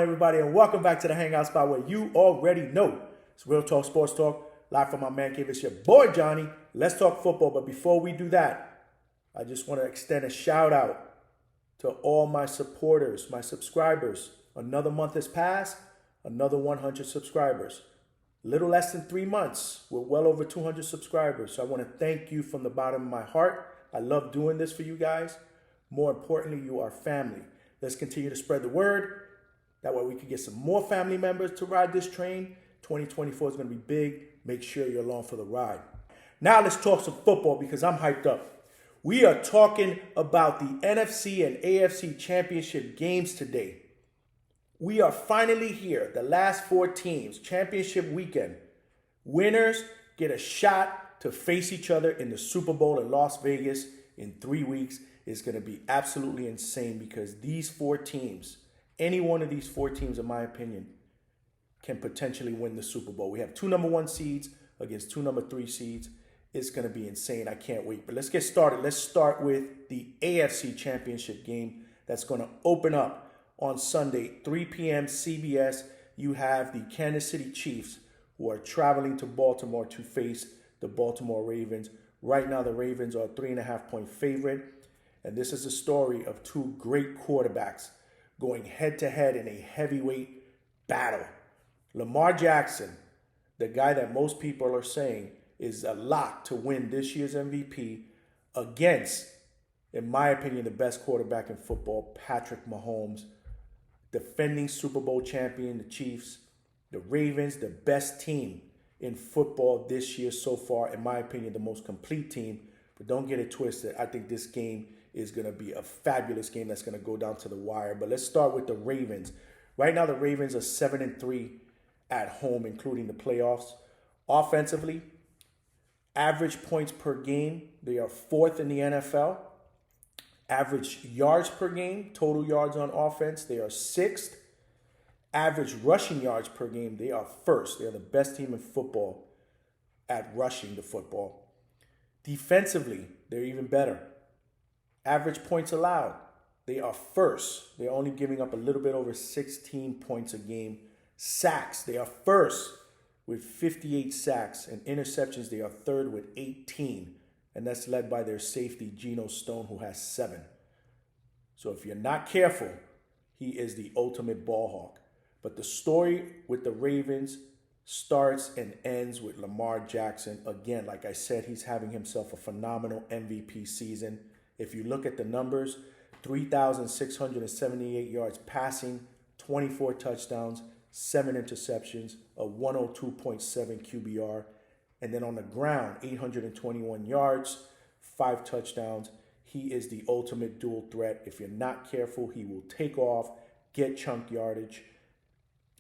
everybody, and welcome back to the Hangout Spot where you already know it's Real Talk Sports Talk, live from my man cave. It's your boy Johnny. Let's talk football, but before we do that, I just want to extend a shout out to all my supporters, my subscribers. Another month has passed, another 100 subscribers. Little less than 3 months, we're well over 200 subscribers. So I want to thank you from the bottom of my heart. I love doing this for you guys. More importantly, you are family. Let's continue to spread the word. That way we can get some more family members to ride this train. 2024 is going to be big. Make sure you're along for the ride. Now let's talk some football because I'm hyped up. We are talking about the NFC and AFC championship games today. We are finally here. The last 4 teams, championship weekend. Winners get a shot to face each other in the Super Bowl in Las Vegas in 3 weeks. It's going to be absolutely insane because these 4 teams, any one of these 4 teams, in my opinion, can potentially win the Super Bowl. We have 2 number 1 seeds against 2 number 3 seeds. It's going to be insane. I can't wait. But let's get started. Let's start with the AFC championship game that's going to open up on Sunday, 3 p.m. CBS. You have the Kansas City Chiefs who are traveling to Baltimore to face the Baltimore Ravens. Right now, the Ravens are a 3.5-point favorite. And this is a story of 2 great quarterbacks going head-to-head in a heavyweight battle. Lamar Jackson, the guy that most people are saying is a lock to win this year's MVP, against, in my opinion, the best quarterback in football, Patrick Mahomes, defending Super Bowl champion, the Chiefs. The Ravens, the best team in football this year so far, in my opinion, the most complete team. But don't get it twisted. I think this game is going to be a fabulous game that's going to go down to the wire. But let's start with the Ravens. Right now, the Ravens are 7-3 at home, including the playoffs. Offensively, average points per game, they are 4th in the NFL. Average yards per game, total yards on offense, they are 6th. Average rushing yards per game, they are 1st. They are the best team in football at rushing the football. Defensively, they're even better. Average points allowed, they are 1st. They're only giving up a little bit over 16 points a game. Sacks, they are 1st with 58 sacks. And interceptions, they are 3rd with 18. And that's led by their safety, Geno Stone, who has 7. So if you're not careful, he is the ultimate ball hawk. But the story with the Ravens starts and ends with Lamar Jackson. Again, like I said, he's having himself a phenomenal MVP season. If you look at the numbers, 3,678 yards passing, 24 touchdowns, 7 interceptions, a 102.7 QBR. And then on the ground, 821 yards, 5 touchdowns. He is the ultimate dual threat. If you're not careful, he will take off, get chunk yardage,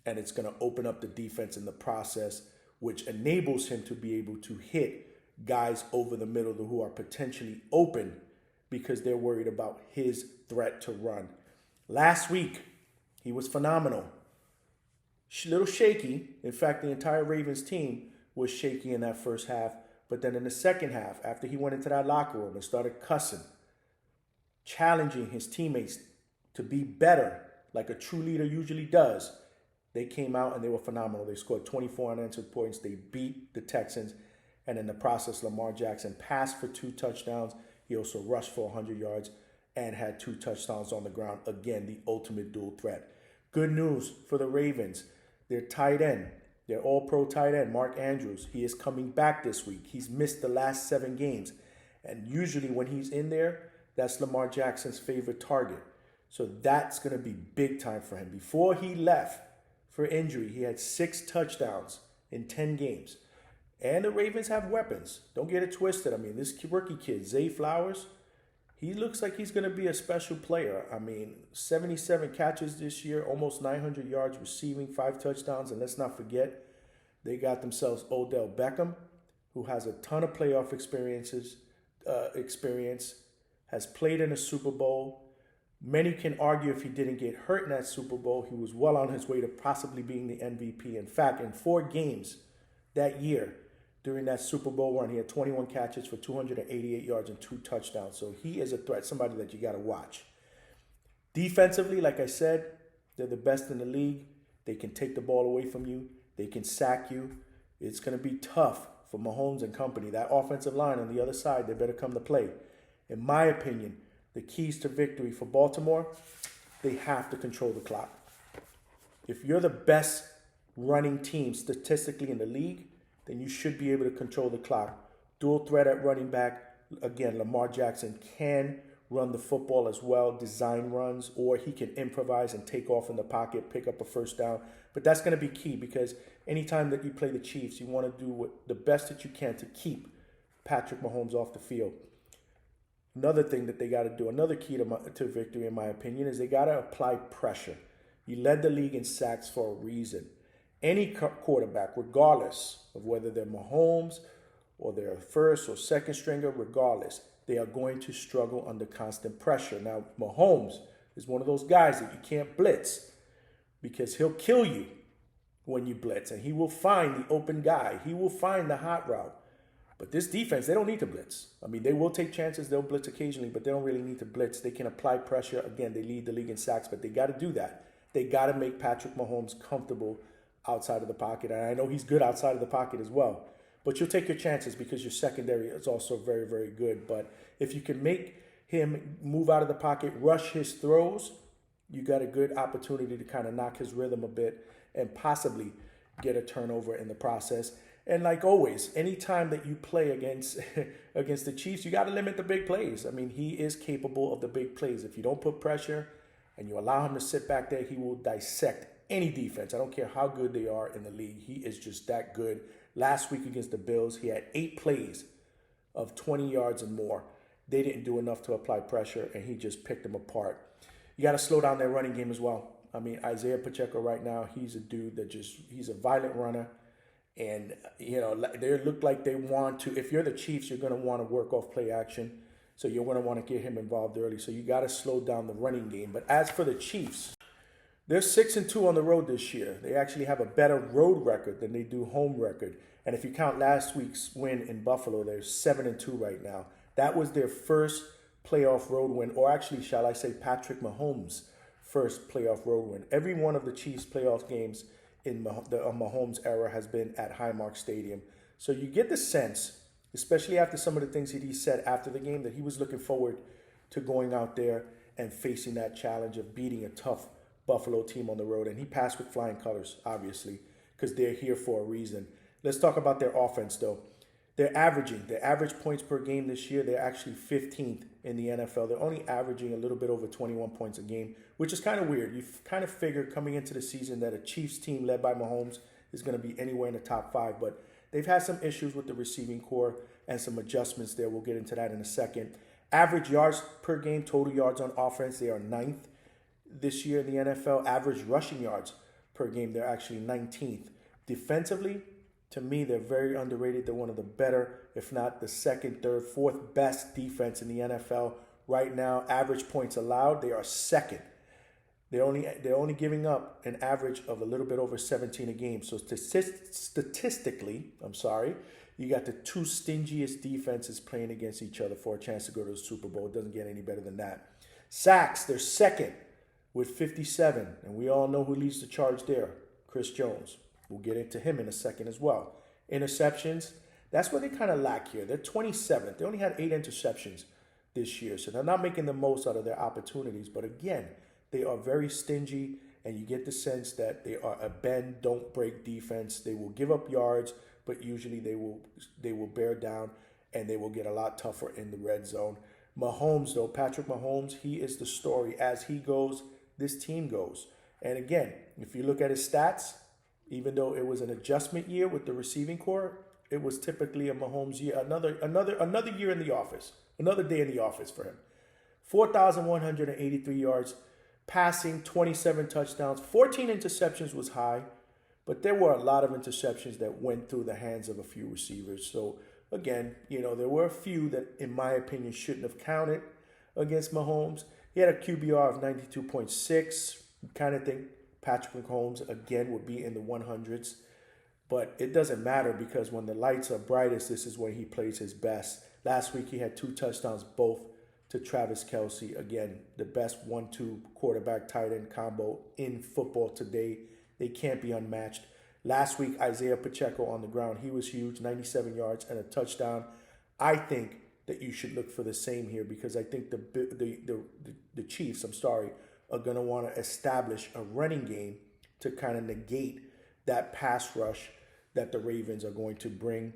and it's going to open up the defense in the process, which enables him to be able to hit guys over the middle who are potentially open because they're worried about his threat to run. Last week, he was phenomenal. A little shaky. In fact, the entire Ravens team was shaky in that first half. But then in the second half, after he went into that locker room and started cussing, challenging his teammates to be better, like a true leader usually does, they came out and they were phenomenal. They scored 24 unanswered points. They beat the Texans. And in the process, Lamar Jackson passed for 2 touchdowns. He also rushed for 100 yards and had 2 touchdowns on the ground. Again, the ultimate dual threat. Good news for the Ravens. Their tight end, their all-pro tight end, Mark Andrews, he is coming back this week. He's missed the last 7 games. And usually when he's in there, that's Lamar Jackson's favorite target. So that's going to be big time for him. Before he left for injury, he had 6 touchdowns in 10 games. And the Ravens have weapons. Don't get it twisted. I mean, this rookie kid, Zay Flowers, he looks like he's going to be a special player. I mean, 77 catches this year, almost 900 yards receiving, 5 touchdowns. And let's not forget, they got themselves Odell Beckham, who has a ton of playoff experience, has played in a Super Bowl. Many can argue if he didn't get hurt in that Super Bowl, he was well on his way to possibly being the MVP. In fact, in 4 games that year, during that Super Bowl run, he had 21 catches for 288 yards and 2 touchdowns. So he is a threat, somebody that you got to watch. Defensively, like I said, They're the best in the league. They can take the ball away from you. They can sack you. It's going to be tough for Mahomes and company. That offensive line on the other side, they better come to play. In my opinion, the keys to victory for Baltimore, they have to control the clock. If you're the best running team statistically in the league, then you should be able to control the clock. Dual threat at running back. Again, Lamar Jackson can run the football as well, design runs, or he can improvise and take off in the pocket, pick up a first down. But that's going to be key because anytime that you play the Chiefs, you want to do the best that you can to keep Patrick Mahomes off the field. Another thing that they got to do, another key to victory, in my opinion, is they got to apply pressure. You led the league in sacks for a reason. Any quarterback, regardless of whether they're Mahomes or they're first or second stringer, regardless, they are going to struggle under constant pressure. Now, Mahomes is one of those guys that you can't blitz because he'll kill you when you blitz, and he will find the open guy. He will find the hot route. But this defense, they don't need to blitz. I mean, they will take chances. They'll blitz occasionally, but they don't really need to blitz. They can apply pressure. Again, they lead the league in sacks, but they got to do that. They got to make Patrick Mahomes comfortable outside of the pocket. And I know he's good outside of the pocket as well. But you'll take your chances because your secondary is also very, very good. But if you can make him move out of the pocket, rush his throws, you got a good opportunity to kind of knock his rhythm a bit and possibly get a turnover in the process. And like always, anytime that you play against against the Chiefs, you got to limit the big plays. I mean, he is capable of the big plays. If you don't put pressure and you allow him to sit back there, he will dissect any defense. I don't care how good they are in the league. He is just that good. Last week against the Bills, he had 8 plays of 20 yards and more. They didn't do enough to apply pressure, and he just picked them apart. You got to slow down their running game as well. I mean, Isaiah Pacheco right now, he's a dude that he's a violent runner. And, you know, they look like they want to. If you're the Chiefs, you're going to want to work off play action. So you're going to want to get him involved early. So you got to slow down the running game. But as for the Chiefs, they're 6-2 on the road this year. They actually have a better road record than they do home record. And if you count last week's win in Buffalo, they're 7-2 right now. That was their first playoff road win, or actually, shall I say, Patrick Mahomes' first playoff road win. Every one of the Chiefs' playoff games in the Mahomes era has been at Highmark Stadium. So you get the sense, especially after some of the things that he said after the game, that he was looking forward to going out there and facing that challenge of beating a tough Buffalo team on the road. And he passed with flying colors, obviously, because they're here for a reason. Let's talk about their offense, though. Their average points per game this year, they're actually 15th in the NFL. They're only averaging a little bit over 21 points a game, which is kind of weird. You kind of figure coming into the season that a Chiefs team led by Mahomes is going to be anywhere in the top 5, but they've had some issues with the receiving core and some adjustments there. We'll get into that in a second. Average yards per game, total yards on offense, they are 9th this year in the NFL. Average rushing yards per game, they're actually 19th. Defensively, to me, they're very underrated. They're one of the better, if not the second, third, fourth best defense in the NFL right now. Average points allowed, they are second. They're only giving up an average of a little bit over 17 a game. So statistically, you got the 2 stingiest defenses playing against each other for a chance to go to the Super Bowl. It doesn't get any better than that. Sacks, they're second with 57. And we all know who leads the charge there, Chris Jones. We'll get into him in a second as well. Interceptions, that's where they kind of lack here. They're 27th. They only had 8 interceptions this year. So they're not making the most out of their opportunities. But again, they are very stingy, and you get the sense that they are a bend, don't break defense. They will give up yards, but usually they will bear down, and they will get a lot tougher in the red zone. Mahomes, though, Patrick Mahomes, he is the story. As he goes, this team goes. And again, if you look at his stats, even though it was an adjustment year with the receiving core, it was typically a Mahomes year, another year in the office, another day in the office for him. 4,183 yards, passing, 27 touchdowns, 14 interceptions was high, but there were a lot of interceptions that went through the hands of a few receivers. So again, there were a few that, in my opinion, shouldn't have counted against Mahomes. He had a QBR of 92.6, kind of think Patrick Mahomes, again, would be in the 100s. But it doesn't matter because when the lights are brightest, this is when he plays his best. Last week, he had 2 touchdowns, both to Travis Kelce. Again, the best 1-2 quarterback tight end combo in football today. They can't be unmatched. Last week, Isaiah Pacheco on the ground, he was huge, 97 yards and a touchdown. I think that you should look for the same here because I think the Chiefs, are going to want to establish a running game to kind of negate that pass rush that the Ravens are going to bring.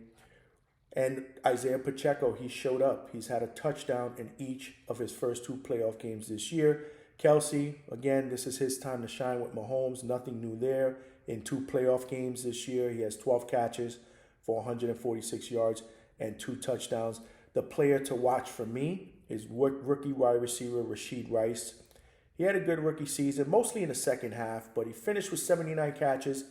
And Isaiah Pacheco, he showed up. He's had a touchdown in each of his first 2 playoff games this year. Kelce, again, this is his time to shine with Mahomes. Nothing new there. In 2 playoff games this year, he has 12 catches for 146 yards and 2 touchdowns. The player to watch for me is rookie wide receiver Rashid Rice. He had a good rookie season, mostly in the second half, but he finished with 79 catches,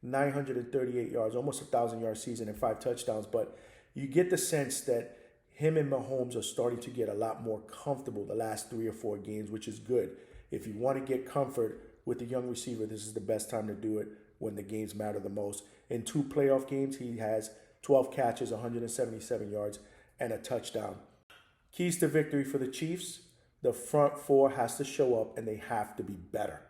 938 yards, almost a 1,000-yard season and 5 touchdowns. But you get the sense that him and Mahomes are starting to get a lot more comfortable the last 3 or 4 games, which is good. If you want to get comfort with the young receiver, this is the best time to do it when the games matter the most. In 2 playoff games, he has 12 catches, 177 yards, and a touchdown. Keys to victory for the Chiefs: the front 4 has to show up and they have to be better.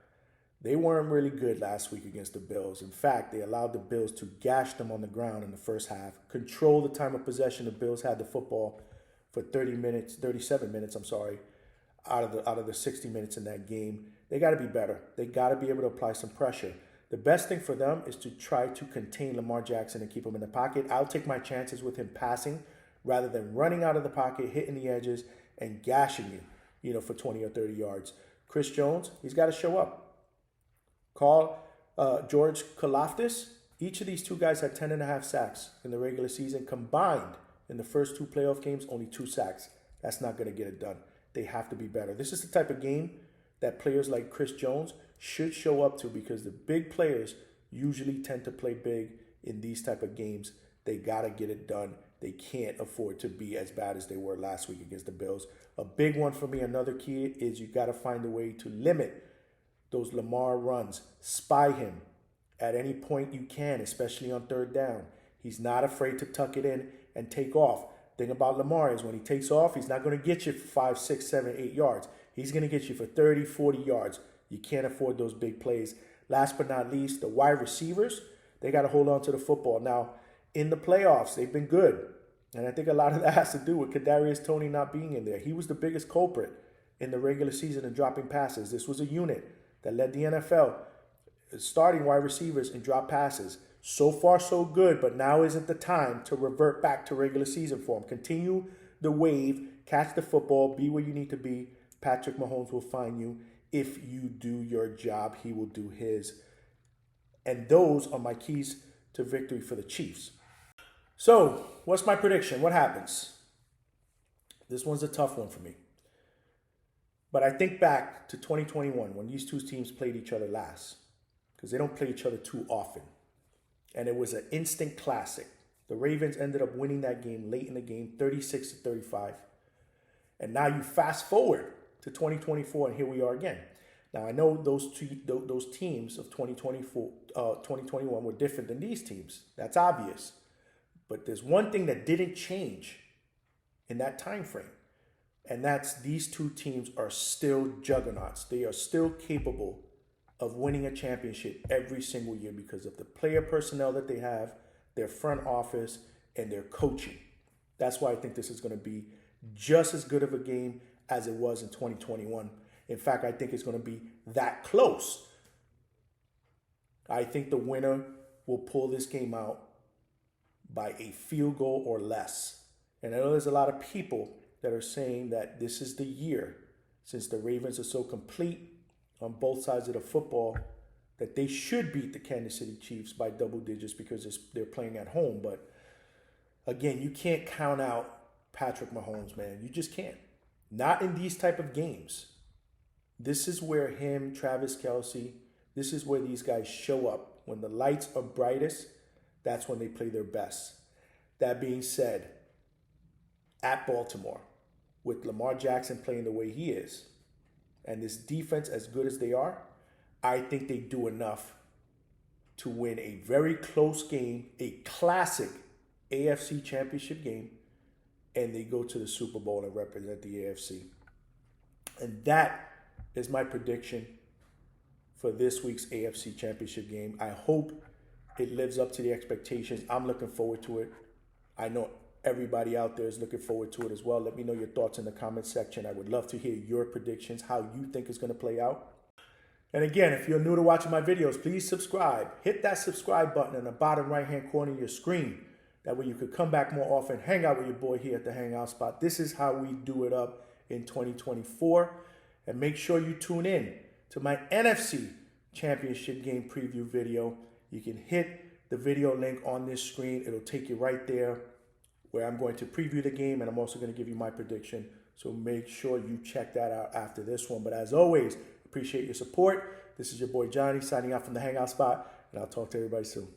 They weren't really good last week against the Bills. In fact, they allowed the Bills to gash them on the ground in the first half, control the time of possession. The Bills had the football for 37 minutes, out of the 60 minutes in that game. They got to be better. They got to be able to apply some pressure. The best thing for them is to try to contain Lamar Jackson and keep him in the pocket. I'll take my chances with him passing rather than running out of the pocket, hitting the edges, and gashing you, for 20 or 30 yards. Chris Jones, he's got to show up. George Karlaftis, each of these 2 guys had 10.5 sacks in the regular season. Combined in the first 2 playoff games, only 2 sacks. That's not going to get it done. They have to be better. This is the type of game that players like Chris Jones should show up to because the big players usually tend to play big in these type of games. They got to get it done. They can't afford to be as bad as they were last week against the Bills. A big one for me, another key, is you got to find a way to limit those Lamar runs. Spy him at any point you can, especially on 3rd down. He's not afraid to tuck it in and take off. Thing about Lamar is when he takes off, he's not going to get you for 5, 6, 7, 8 yards. He's going to get you for 30, 40 yards. You can't afford those big plays. Last but not least, the wide receivers, they got to hold on to the football. Now, in the playoffs, they've been good. And I think a lot of that has to do with Kadarius Toney not being in there. He was the biggest culprit in the regular season in dropping passes. This was a unit that led the NFL starting wide receivers in drop passes. So far, so good, but now isn't the time to revert back to regular season form. Continue the wave, catch the football, be where you need to be. Patrick Mahomes will find you. If you do your job, he will do his. And those are my keys to victory for the Chiefs. So, what's my prediction? What happens? This one's a tough one for me. But I think back to 2021 when these 2 teams played each other last, because they don't play each other too often. And it was an instant classic. The Ravens ended up winning that game late in the game, 36-35. And now you fast forward to 2024, and here we are again. Now, I know those teams of 2021 were different than these teams. That's obvious. But there's one thing that didn't change in that time frame, and that's these 2 teams are still juggernauts. They are still capable of winning a championship every single year because of the player personnel that they have, their front office, and their coaching. That's why I think this is going to be just as good of a game as it was in 2021. In fact, I think it's going to be that close. I think the winner will pull this game out by a field goal or less. And I know there's a lot of people that are saying that this is the year, since the Ravens are so complete on both sides of the football, that they should beat the Kansas City Chiefs by double digits because they're playing at home. But again, you can't count out Patrick Mahomes, man. You just can't. Not in these type of games. This is where him, Travis Kelce, this is where these guys show up. When the lights are brightest, that's when they play their best. That being said, at Baltimore, with Lamar Jackson playing the way he is, and this defense as good as they are, I think they do enough to win a very close game, a classic AFC championship game, and they go to the Super Bowl and represent the AFC. And that is my prediction for this week's AFC Championship game. I hope it lives up to the expectations. I'm looking forward to it. I know everybody out there is looking forward to it as well. Let me know your thoughts in the comment section. I would love to hear your predictions, how you think it's going to play out. And again, if you're new to watching my videos, please subscribe. Hit that subscribe button in the bottom right-hand corner of your screen. That way you could come back more often, hang out with your boy here at the Hangout Spot. This is how we do it up in 2024. And make sure you tune in to my NFC Championship game preview video. You can hit the video link on this screen. It'll take you right there where I'm going to preview the game, and I'm also going to give you my prediction. So make sure you check that out after this one. But as always, appreciate your support. This is your boy Johnny signing out from the Hangout Spot, and I'll talk to everybody soon.